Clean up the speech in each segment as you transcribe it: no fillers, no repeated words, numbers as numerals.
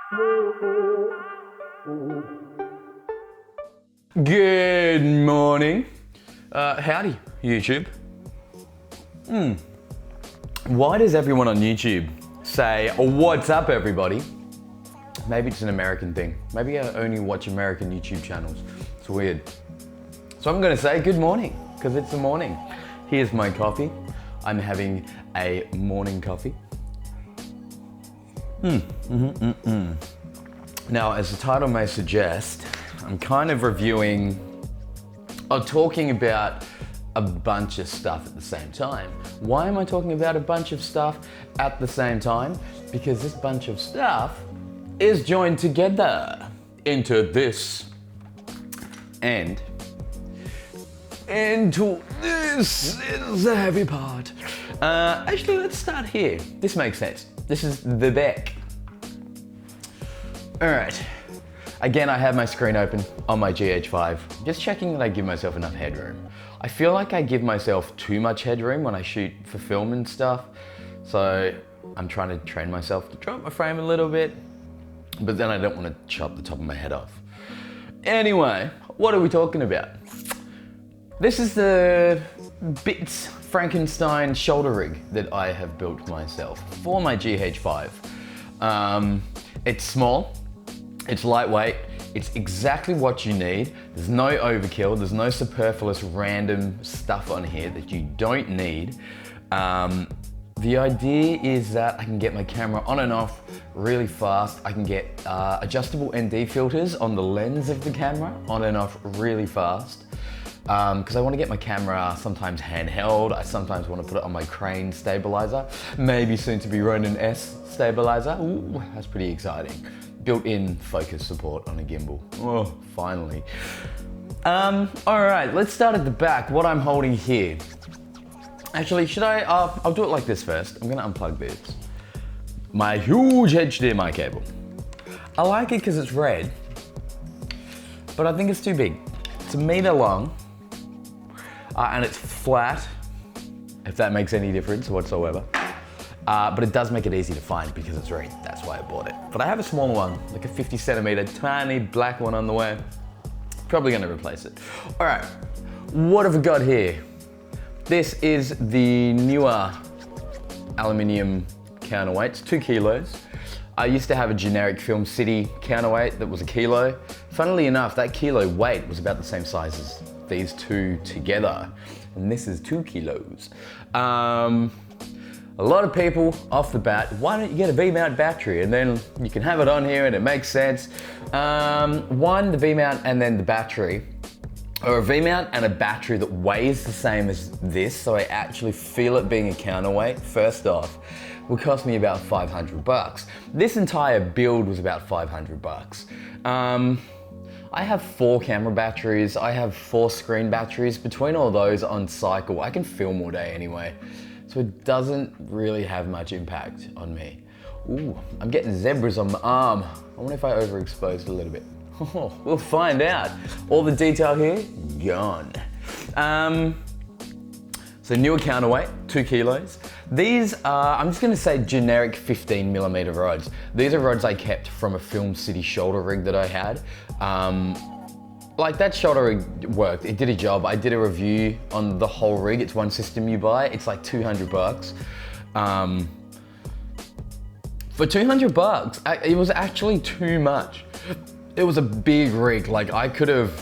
Good morning. Howdy, YouTube. Why does everyone on YouTube say, what's up, everybody? Maybe it's an American thing. Maybe I only watch American YouTube channels. It's weird. So I'm gonna say good morning, because it's the morning. Here's my coffee. I'm having a morning coffee. Now, as the title may suggest, I'm kind of talking about a bunch of stuff at the same time. Why am I talking about a bunch of stuff at the same time? Because this bunch of stuff is joined together into this and into this is the heavy part. Actually, let's start here. This makes sense. This is the back. All right. Again, I have my screen open on my GH5, just checking that I give myself enough headroom. I feel like I give myself too much headroom when I shoot for film and stuff, so I'm trying to train myself to drop my frame a little bit, but then I don't want to chop the top of my head off. Anyway, what are we talking about? This is the Bits Frankenstein shoulder rig that I have built myself for my GH5. It's small. It's lightweight, it's exactly what you need. There's no overkill, there's no superfluous random stuff on here that you don't need. The idea is that I can get my camera on and off really fast. I can get adjustable ND filters on the lens of the camera on and off really fast. Because I want to get my camera sometimes handheld. I sometimes want to put it on my crane stabilizer. Maybe soon to be Ronin S stabilizer. Ooh, that's pretty exciting. Built-in focus support on a gimbal. Oh, finally. All right, let's start at the back. What I'm holding here. Actually, should I? I'll do it like this first. I'm gonna unplug this. My huge HDMI cable. I like it because it's red, but I think it's too big. It's 1 meter long, and it's flat, if that makes any difference whatsoever. But it does make it easy to find because it's red. That's why I bought it. But I have a smaller one, like a 50 centimeter, tiny black one on the way. Probably gonna replace it. All right, what have we got here? This is the Neewer aluminium counterweights, 2 kilos. I used to have a generic filmcity counterweight that was 1 kilo. Funnily enough, that kilo weight was about the same size as these two together. And this is 2 kilos. A lot of people off the bat, why don't you get a V-mount battery and then you can have it on here and it makes sense. One, the V-mount and then the battery, or a V-mount and a battery that weighs the same as this, so I actually feel it being a counterweight, first off, will cost me about 500 bucks. This entire build was about 500 bucks. I have 4 camera batteries, I have 4 screen batteries. Between all those on cycle, I can film all day anyway. So it doesn't really have much impact on me. Ooh, I'm getting zebras on my arm. I wonder if I overexposed a little bit. Oh, we'll find out. All the detail here, gone. So Neewer counterweight, 2 kilos. These are, I'm just gonna say generic 15 millimeter rods. These are rods I kept from a Film City shoulder rig that I had. Like that shoulder rig worked, it did a job. I did a review on the whole rig. It's one system you buy. It's like 200 bucks. For 200 bucks, it was actually too much. It was a big rig. Like if I could have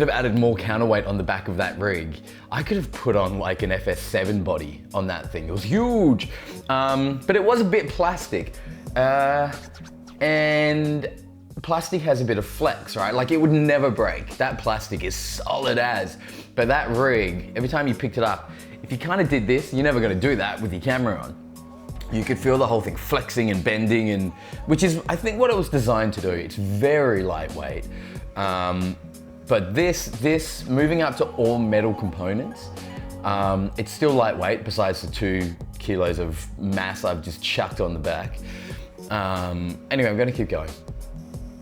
added more counterweight on the back of that rig, I could have put on like an FS7 body on that thing. It was huge, but it was a bit plastic. And plastic has a bit of flex, right? Like it would never break. That plastic is solid as. But that rig, every time you picked it up, if you kind of did this, you're never gonna do that with your camera on. You could feel the whole thing flexing and bending, and which is, I think, what it was designed to do. It's very lightweight. But this moving up to all metal components, it's still lightweight besides the 2 kilos of mass I've just chucked on the back. Anyway, I'm gonna keep going.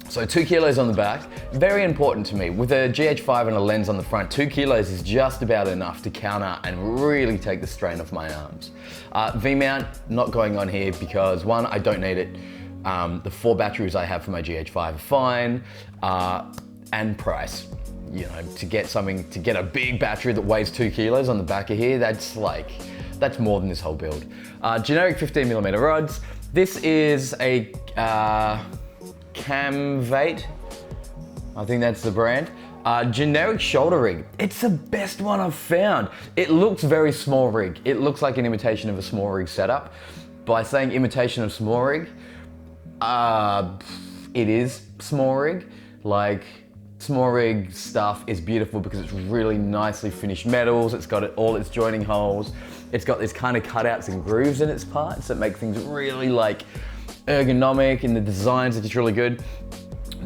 So 2 kilos on the back, very important to me. With a GH5 and a lens on the front, 2 kilos is just about enough to counter and really take the strain off my arms. V-mount, not going on here because 1, I don't need it. The 4 batteries I have for my GH5 are fine, and price. You know, to get a big battery that weighs 2 kilos on the back of here, that's more than this whole build. Generic 15mm rods. This is a Camvate, I think that's the brand. Generic shoulder rig. It's the best one I've found. It looks very small rig. It looks like an imitation of a small rig setup. By saying imitation of small rig, it is small rig. Like, small rig stuff is beautiful because it's really nicely finished metals. It's got all its joining holes. It's got this kind of cutouts and grooves in its parts that make things really like ergonomic, and the designs are just really good.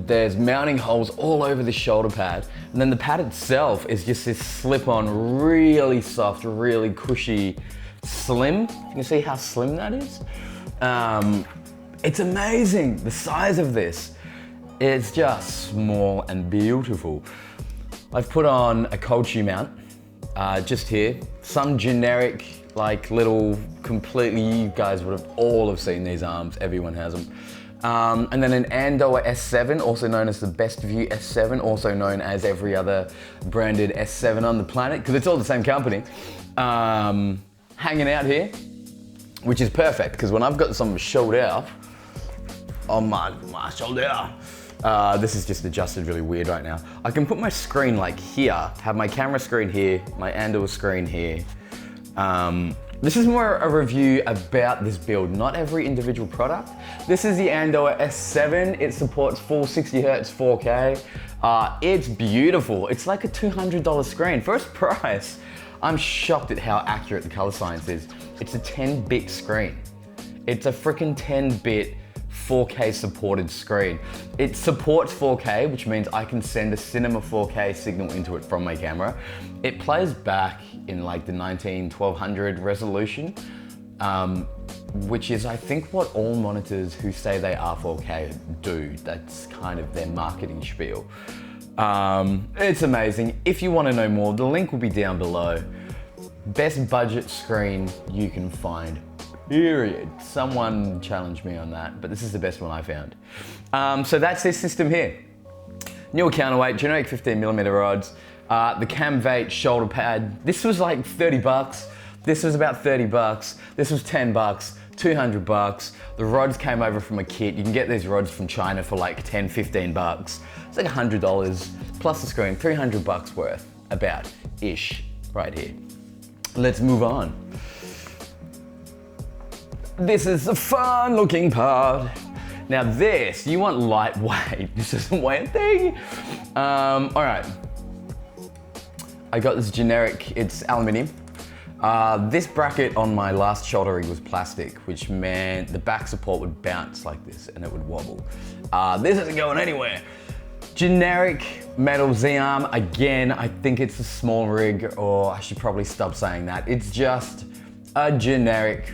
There's mounting holes all over the shoulder pad. And then the pad itself is just this slip-on, really soft, really cushy, slim. You can see how slim that is. It's amazing, the size of this. It's just small and beautiful. I've put on a cold shoe mount, just here. Some generic, like little, completely, you guys would have all have seen these arms, everyone has them. And then an Andoer S7, also known as the Bestview S7, also known as every other branded S7 on the planet, because it's all the same company. Hanging out here, which is perfect, because when I've got some shoulder on my shoulder, this is just adjusted really weird right now. I can put my screen like here, have my camera screen here, my Andoer screen here. This is more a review about this build, not every individual product. This is the Andoer S7. It supports full 60 Hz 4K. It's beautiful. It's like a $200 screen. For its price, I'm shocked at how accurate the color science is. It's a 10-bit screen. It's a freaking 10-bit 4K supported screen. It supports 4K, which means I can send a cinema 4K signal into it from my camera. It plays back in like the 1200 resolution, which is I think what all monitors who say they are 4K do. That's kind of their marketing spiel. It's amazing. If you want to know more, the link will be down below. Best budget screen you can find. Period. Someone challenged me on that, but this is the best one I found. So that's this system here. Neewer counterweight, generic 15mm rods, the Camvate shoulder pad. This was like 30 bucks. This was about 30 bucks. This was 10 bucks, 200 bucks. The rods came over from a kit. You can get these rods from China for like 10, 15 bucks. It's like $100 plus the screen, 300 bucks worth, about-ish, right here. Let's move on. This is the fun looking part. Now this, you want lightweight. This doesn't weigh a thing. All right. I got this generic, it's aluminium. This bracket on my last shoulder rig was plastic, which meant the back support would bounce like this and it would wobble. This isn't going anywhere. Generic metal Z-arm. Again, I think it's a small rig, or I should probably stop saying that. It's just a generic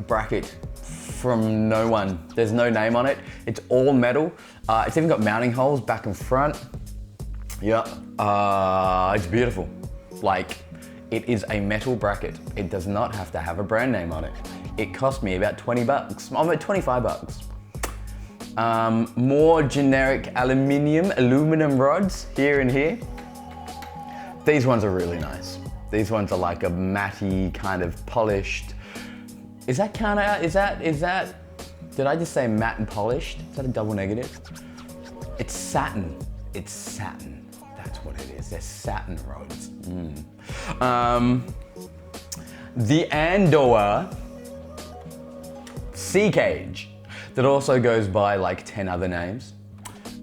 bracket from no one. There's no name on it. It's all metal. It's even got mounting holes back and front. Yeah, it's beautiful. Like, it is a metal bracket. It does not have to have a brand name on it. It cost me about 20 bucks, about 25 bucks. More generic aluminum rods here and here. These ones are really nice. These ones are like a matte kind of polished. Is that did I just say matte and polished? Is that a double negative? It's satin. It's satin. That's what it is. They're satin rods. The Andoer Sea Cage, that also goes by like 10 other names.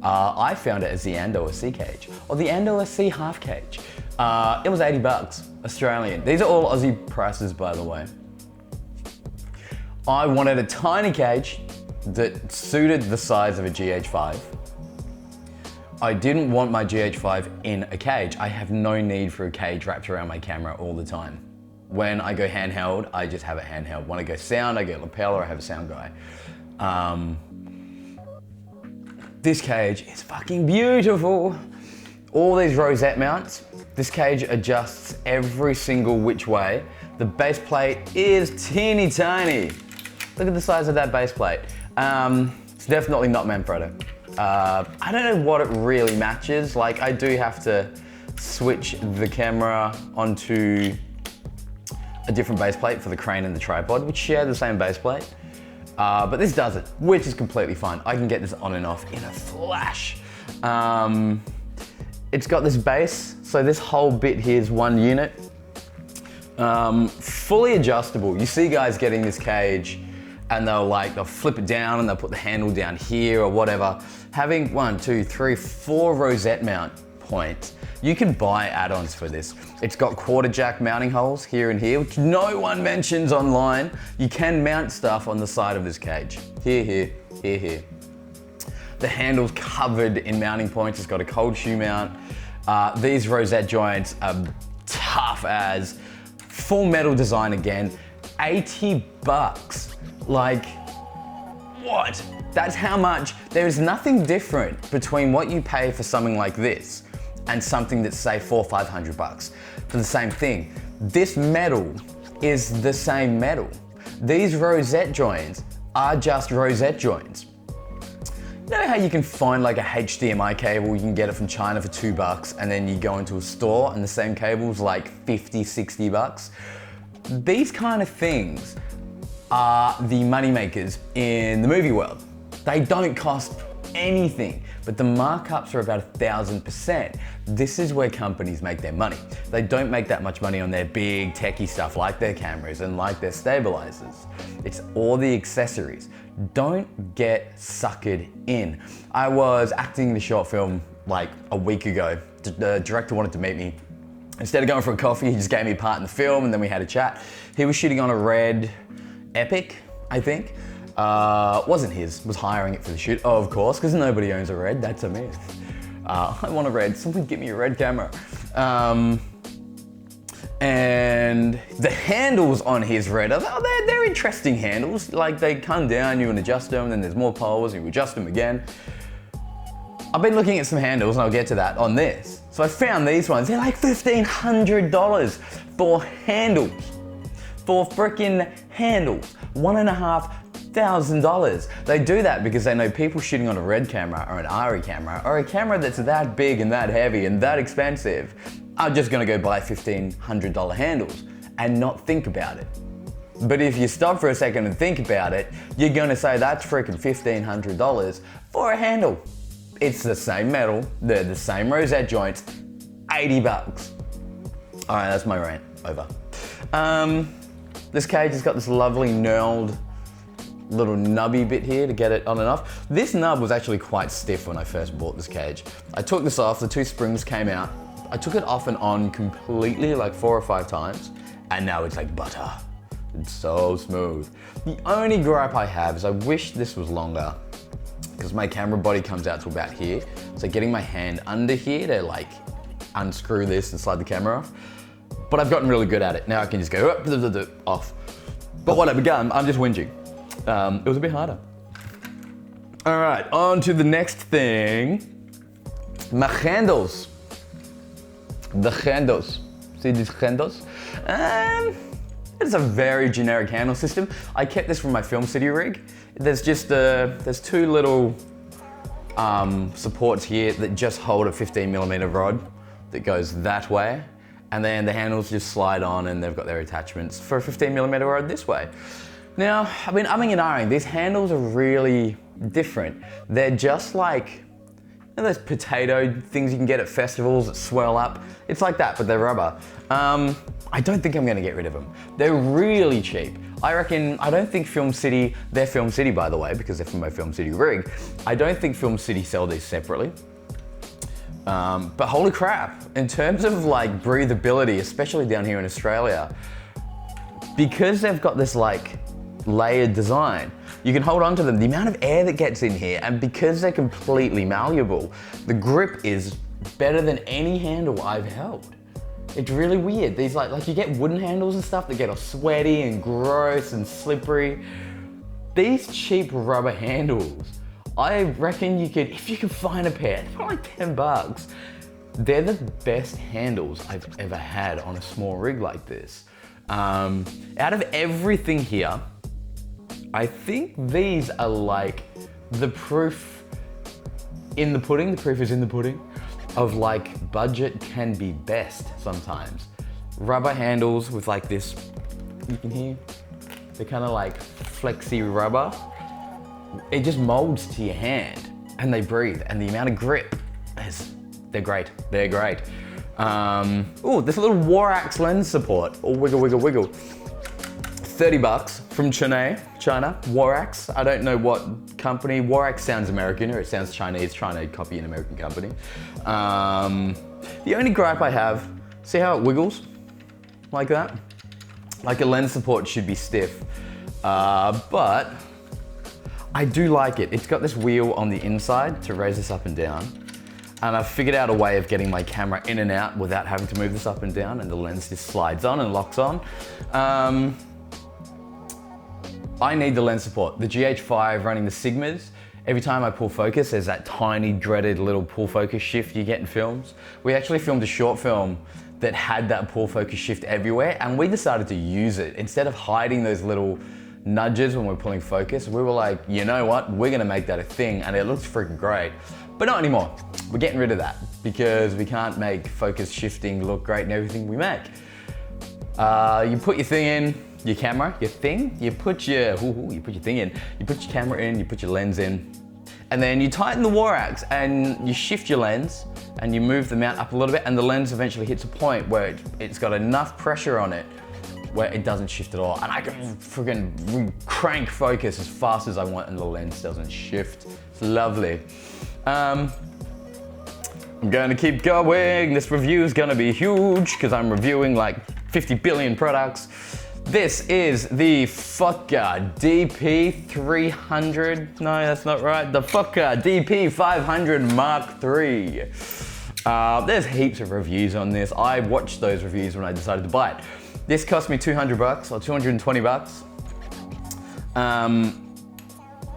I found it as the Andoer Sea Cage, or the Andoer Sea Half Cage. It was 80 bucks Australian. These are all Aussie prices, by the way. I wanted a tiny cage that suited the size of a GH5. I didn't want my GH5 in a cage. I have no need for a cage wrapped around my camera all the time. When I go handheld, I just have it handheld. When I go sound, I go lapel, or I have a sound guy. This cage is fucking beautiful. All these rosette mounts. This cage adjusts every single which way. The base plate is teeny tiny. Look at the size of that base plate. It's definitely not Manfrotto. I don't know what it really matches. Like, I do have to switch the camera onto a different base plate for the crane and the tripod, which share the same base plate. But this does it, which is completely fine. I can get this on and off in a flash. It's got this base, so this whole bit here is one unit. Fully adjustable. You see guys getting this cage and they'll flip it down and they'll put the handle down here or whatever. Having 1, 2, 3, 4 rosette mount points. You can buy add-ons for this. It's got quarter jack mounting holes here and here, which no one mentions online. You can mount stuff on the side of this cage. Here, here, here, here. The handle's covered in mounting points. It's got a cold shoe mount. These rosette joints are tough as. Full metal design again. 80 bucks. Like, what? That's how much. There is nothing different between what you pay for something like this and something that's say 400 or 500 bucks for the same thing. This metal is the same metal. These rosette joints are just rosette joints. You know how you can find like a HDMI cable, you can get it from China for $2 and then you go into a store and the same cable's like 50, 60 bucks? These kind of things are the money makers in the movie world. They don't cost anything, but the markups are about 1,000%. This is where companies make their money. They don't make that much money on their big techie stuff like their cameras and like their stabilizers. It's all the accessories. Don't get suckered in. I was acting in a short film like a week ago. The director wanted to meet me. Instead of going for a coffee, he just gave me a part in the film and then we had a chat. He was shooting on a red Epic, I think. Wasn't his, was hiring it for the shoot, of course, because nobody owns a red, that's a myth. I want a red, someone give me a red camera. And the handles on his red, they're interesting handles. Like they come down, you can adjust them, and then there's more poles, you adjust them again. I've been looking at some handles, and I'll get to that on this. So I found these ones, they're like $1,500 for handles. For freaking handles, $1,500. They do that because they know people shooting on a red camera or an ARRI camera or a camera that's that big and that heavy and that expensive are just gonna go buy $1,500 handles and not think about it. But if you stop for a second and think about it, you're gonna say that's freaking $1,500 for a handle. It's the same metal, they're the same rosette joints, 80 bucks. All right, that's my rant, over. This cage has got this lovely knurled little nubby bit here to get it on and off. This nub was actually quite stiff when I first bought this cage. I took this off, the 2 springs came out. I took it off and on completely like 4 or 5 times, and now it's like butter. It's so smooth. The only gripe I have is I wish this was longer because my camera body comes out to about here. So getting my hand under here to like unscrew this and slide the camera off. But I've gotten really good at it. Now I can just go off. But whatever, I'm just whinging. It was a bit harder. All right, on to the next thing. My handles. The handles. See these handles? It's a very generic handle system. I kept this from my filmcity rig. There's just there's 2 little supports here that just hold a 15mm rod that goes that way. And then the handles just slide on and they've got their attachments for a 15mm rod this way. Now, I've been umming and ahhing. These handles are really different. They're just like, you know those potato things you can get at festivals that swirl up? It's like that, but they're rubber. I don't think I'm gonna get rid of them. They're really cheap. I reckon, I don't think Filmcity, they're Filmcity by the way, because they're from my Filmcity rig. I don't think Filmcity sell these separately. But holy crap, in terms of like breathability, especially down here in Australia, because they've got this like layered design, you can hold on to them. The amount of air that gets in here, and because they're completely malleable, the grip is better than any handle I've held. It's really weird. These like you get wooden handles and stuff that get all sweaty and gross and slippery. These cheap rubber handles, I reckon you could, if you can find a pair, for like 10 bucks, they're the best handles I've ever had on a small rig like this. Out of everything here, I think these are like the proof in the pudding, the proof is in the pudding, of like budget can be best sometimes. Rubber handles with like this, you can hear, they're kind of like flexy rubber. It just molds to your hand and they breathe, and the amount of grip is, they're great, they're great. Oh, this little Waraxe lens support, or wiggle, wiggle, wiggle. 30 bucks from China, Waraxe. I don't know what company. Waraxe sounds American, or it sounds Chinese, trying to copy an American company. The only gripe I have, see how it wiggles? Like that? Like a lens support should be stiff. But I do like it. It's got this wheel on the inside to raise this up and down. And I've figured out a way of getting my camera in and out without having to move this up and down, and the lens just slides on and locks on. I need the lens support. The GH5 running the Sigmas, every time I pull focus, there's that tiny dreaded little pull focus shift you get in films. We actually filmed a short film that had that pull focus shift everywhere, and we decided to use it. Instead of hiding those little nudges when we're pulling focus, we were like, you know what, we're gonna make that a thing, and it looks freaking great. But not anymore. We're getting rid of that because we can't make focus shifting look great in everything we make. You put your thing in, your camera, your thing, you put your thing in, you put your camera in, you put your lens in, and then you tighten the Waraxe and you shift your lens and you move the mount up a little bit, and the lens eventually hits a point where it's got enough pressure on it where it doesn't shift at all. And I can friggin' crank focus as fast as I want and the lens doesn't shift. It's lovely. I'm gonna keep going. This review is gonna be huge because I'm reviewing like 50 billion products. This is the Fotga DP300. No, that's not right. The Fotga DP500 Mark III. There's heaps of reviews on this. I watched those reviews when I decided to buy it. This cost me 200 bucks or 220 bucks.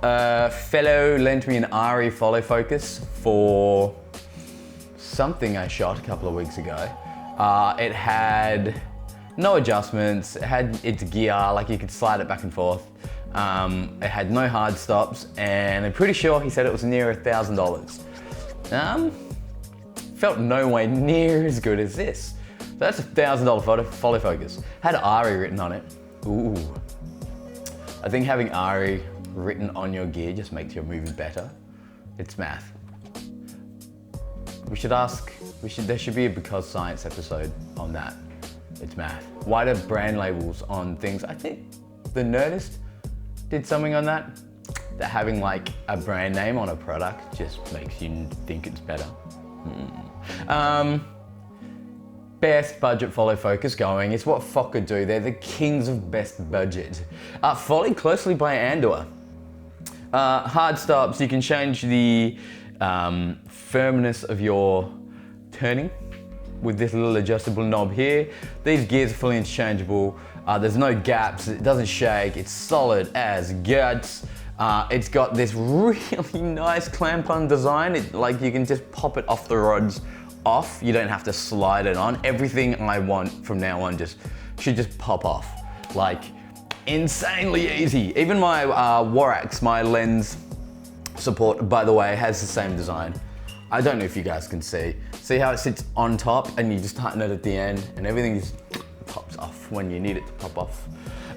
Fellow lent me an ARRI follow focus for something I shot a couple of weeks ago. It had no adjustments, it had its gear, like you could slide it back and forth. It had no hard stops, and I'm pretty sure he said it was near $1,000. Felt no way near as good as this. So that's a $1,000 follow focus. Had ARRI written on it. Ooh. I think having ARRI written on your gear just makes your movie better. It's math. There should be a Because Science episode on that. It's math. Why do brand labels on things? I think The Nerdist did something on that. That having like a brand name on a product just makes you think it's better. Best budget follow focus going. It's what Fotga do. They're the kings of best budget. Followed closely by Andoer. Hard stops, you can change the firmness of your turning with this little adjustable knob here. These gears are fully interchangeable. There's no gaps, it doesn't shake, it's solid as guts. It's got this really nice clamp on design. Like you can just pop it off the rods off. You don't have to slide it on. Everything I want from now on should just pop off. Like insanely easy. Even my Waraxe, my lens support, by the way, has the same design. I don't know if you guys can see. See how it sits on top and you just tighten it at the end and everything just pops off when you need it to pop off.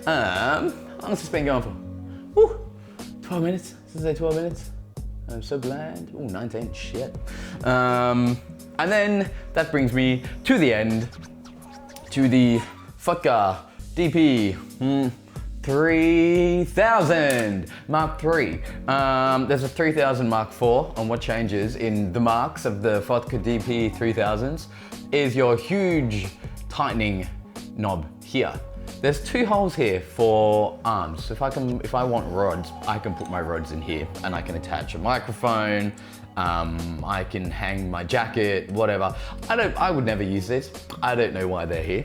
How long has this been going for? Woo, 12 minutes. Does it say 12 minutes? I'm so bland. Oh, 19, shit. And then that brings me to the end, to the Fotga DP3000 Mark III. There's a 3000 Mark IV, and what changes in the marks of the Fotga DP3000s is your huge tightening knob here. There's two holes here for arms. So if I want rods, I can put my rods in here and I can attach a microphone. I can hang my jacket, whatever. I would never use this. I don't know why they're here.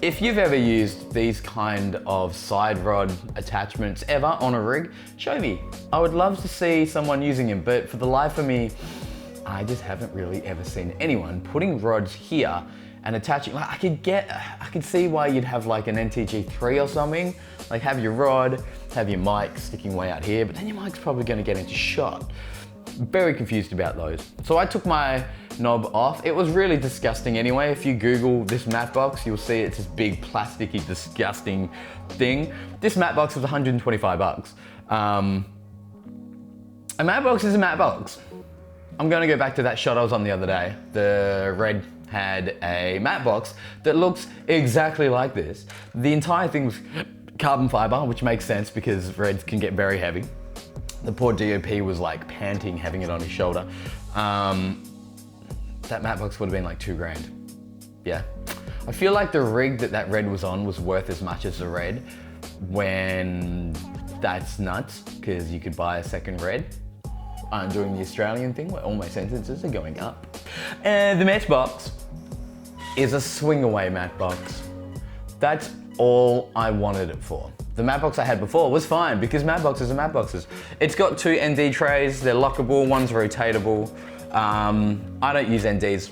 If you've ever used these kind of side rod attachments ever on a rig, show me. I would love to see someone using them, but for the life of me, I just haven't really ever seen anyone putting rods here and attaching, like I could see why you'd have like an NTG3 or something, like have your rod, have your mic sticking way out here, but then your mic's probably gonna get into shot. Very confused about those. So I took my knob off. It was really disgusting anyway. If you Google this matte box, you'll see it's this big plasticky, disgusting thing. This matte box was 125 bucks. A matte box is a matte box. I'm gonna go back to that shot I was on the other day. The Red had a matte box that looks exactly like this. The entire thing was carbon fiber, which makes sense because Reds can get very heavy. The poor DOP was like panting, having it on his shoulder. That matte box would have been like $2 grand. Yeah. I feel like the rig that Red was on was worth as much as the Red, when that's nuts, because you could buy a second Red. I'm doing the Australian thing where all my sentences are going up. And the matte box is a swing away matte box. That's all I wanted it for. The matte box I had before was fine because matte boxes are matte boxes. It's got 2 ND trays, they're lockable, one's rotatable. I don't use NDs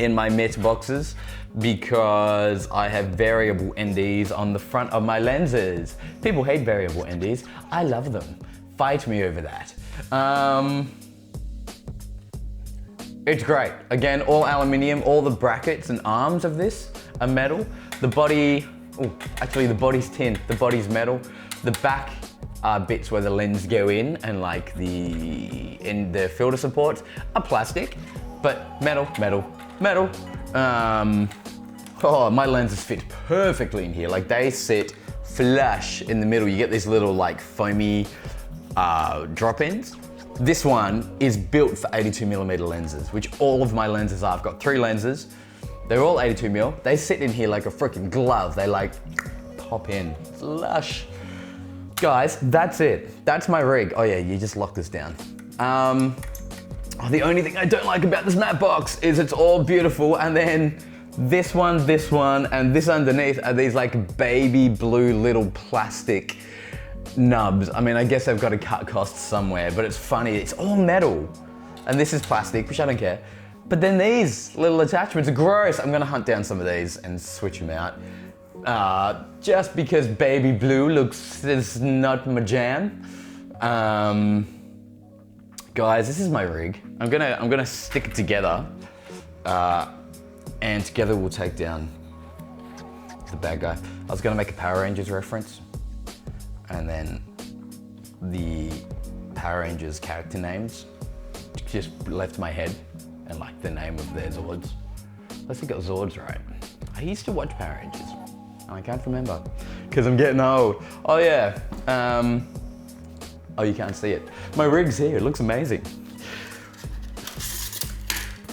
in my matte boxes because I have variable NDs on the front of my lenses. People hate variable NDs, I love them. Fight me over that. It's great. Again, all aluminium, all the brackets and arms of this are metal. The body, actually the body's tin, the body's metal. The back bits where the lens go in and like the filter supports are plastic, but metal, metal, metal. Oh, my lenses fit perfectly in here. Like they sit flush in the middle. You get these little like foamy drop-ins. This one is built for 82mm lenses, which all of my lenses are. I've got 3 lenses. They're all 82mm. They sit in here like a freaking glove. They like pop in. It's lush. Guys, that's it. That's my rig. Oh yeah, you just lock this down. The only thing I don't like about this matte box is it's all beautiful, and then this one, and this underneath are these like baby blue little plastic nubs. I mean, I guess I've got to cut costs somewhere, but it's funny, it's all metal. And this is plastic, which I don't care. But then these little attachments are gross. I'm gonna hunt down some of these and switch them out. Just because baby blue is not my jam. Guys, this is my rig. I'm gonna stick it together, and together we'll take down the bad guy. I was gonna make a Power Rangers reference, and then the Power Rangers character names just left my head, and like the name of their Zords. Let's think got Zords right. I used to watch Power Rangers, and I can't remember, because I'm getting old. Oh yeah, oh you can't see it. My rig's here, it looks amazing.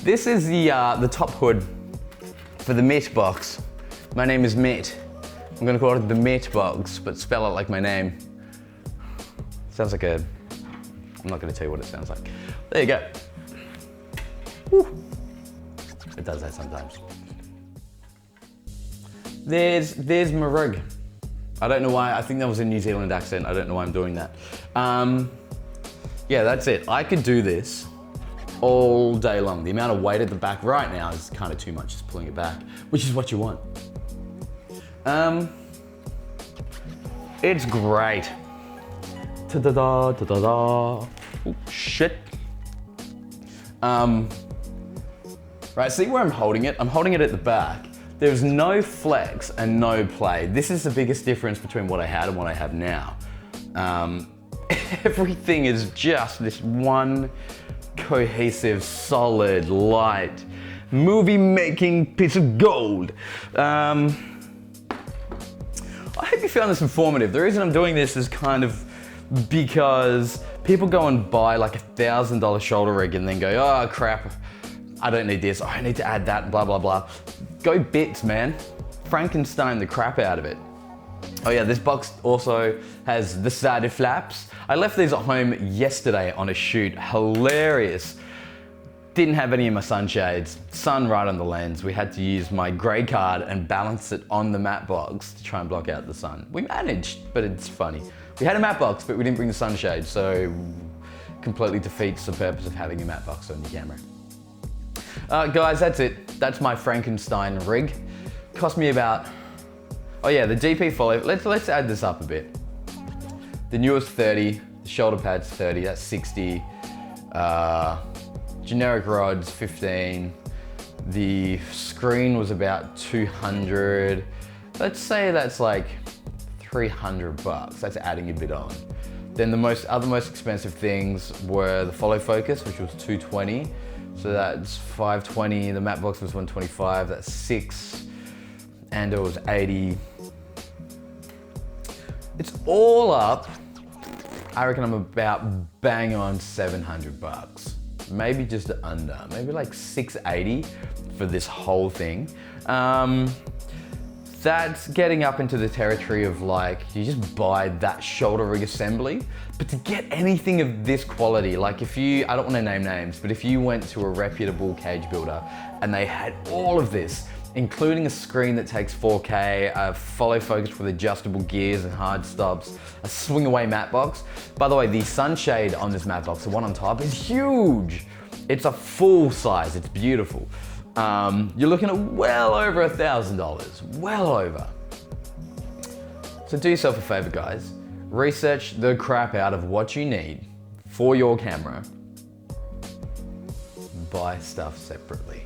This is the top hood for the Maty box. My name is Maty. I'm gonna call it the Maty box, but spell it like my name. Sounds like I'm not gonna tell you what it sounds like. There you go. Woo. It does that sometimes. There's my rig. I don't know why, I think that was a New Zealand accent. I don't know why I'm doing that. Yeah, that's it. I could do this all day long. The amount of weight at the back right now is kind of too much, just pulling it back, which is what you want. It's great. Ta-da-da, ta-da-da. Oh, shit. Right, see where I'm holding it? I'm holding it at the back. There's no flex and no play. This is the biggest difference between what I had and what I have now. Everything is just this one cohesive, solid, light, movie-making piece of gold. I hope you found this informative. The reason I'm doing this is kind of because people go and buy like $1,000 shoulder rig and then go, oh crap, I don't need this, oh, I need to add that, blah, blah, blah. Go bits, man. Frankenstein the crap out of it. Oh yeah, this box also has the side flaps. I left these at home yesterday on a shoot, hilarious. Didn't have any of my sunshades, sun right on the lens. We had to use my grey card and balance it on the matte box to try and block out the sun. We managed, but it's funny. We had a matte box, but we didn't bring the sunshade, so completely defeats the purpose of having a matte box on your camera. Guys, that's it. That's my Frankenstein rig. Cost me about, oh yeah, the DP follow. Let's add this up a bit. The Neewer's 30, the shoulder pad's 30, that's 60. Generic rods, 15. The screen was about 200. Let's say that's like 300 bucks. That's adding a bit on. Then the other most expensive things were the follow focus, which was 220. So that's 520. The matte box was 125. That's 6. Andoer was 80. It's all up. I reckon I'm about bang on 700 bucks. Maybe just under, maybe like 680 for this whole thing. That's getting up into the territory of like, you just buy that shoulder rig assembly, but to get anything of this quality, like if you, I don't want to name names, but if you went to a reputable cage builder and they had all of this, including a screen that takes 4K, a follow focus with adjustable gears and hard stops, a swing away matte box. By the way, the sunshade on this matte box, the one on top, is huge. It's a full size, it's beautiful. You're looking at well over $1,000, well over. So do yourself a favor, guys. Research the crap out of what you need for your camera. Buy stuff separately.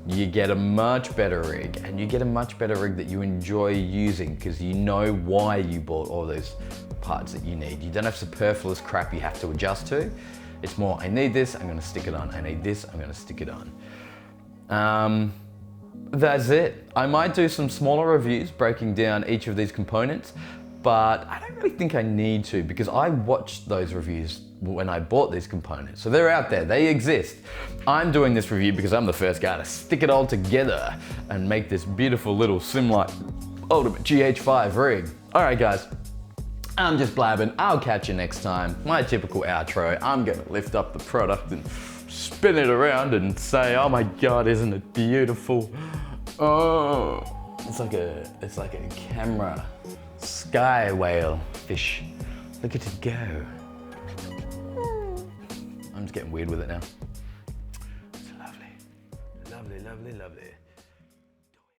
You get a much better rig, and you get a much better rig that you enjoy using because you know why you bought all those parts that you need. You don't have superfluous crap you have to adjust to. It's more, I need this, I'm gonna stick it on. I need this, I'm gonna stick it on. That's it. I might do some smaller reviews breaking down each of these components, but I don't really think I need to because I watched those reviews when I bought these components. So they're out there, they exist. I'm doing this review because I'm the first guy to stick it all together and make this beautiful little Simlight Ultimate GH5 rig. All right, guys, I'm just blabbing. I'll catch you next time. My typical outro, I'm gonna lift up the product and spin it around and say, oh my God, isn't it beautiful? Oh, it's like a camera sky whale fish. Look at it go. I'm just getting weird with it now. It's lovely, lovely, lovely, lovely.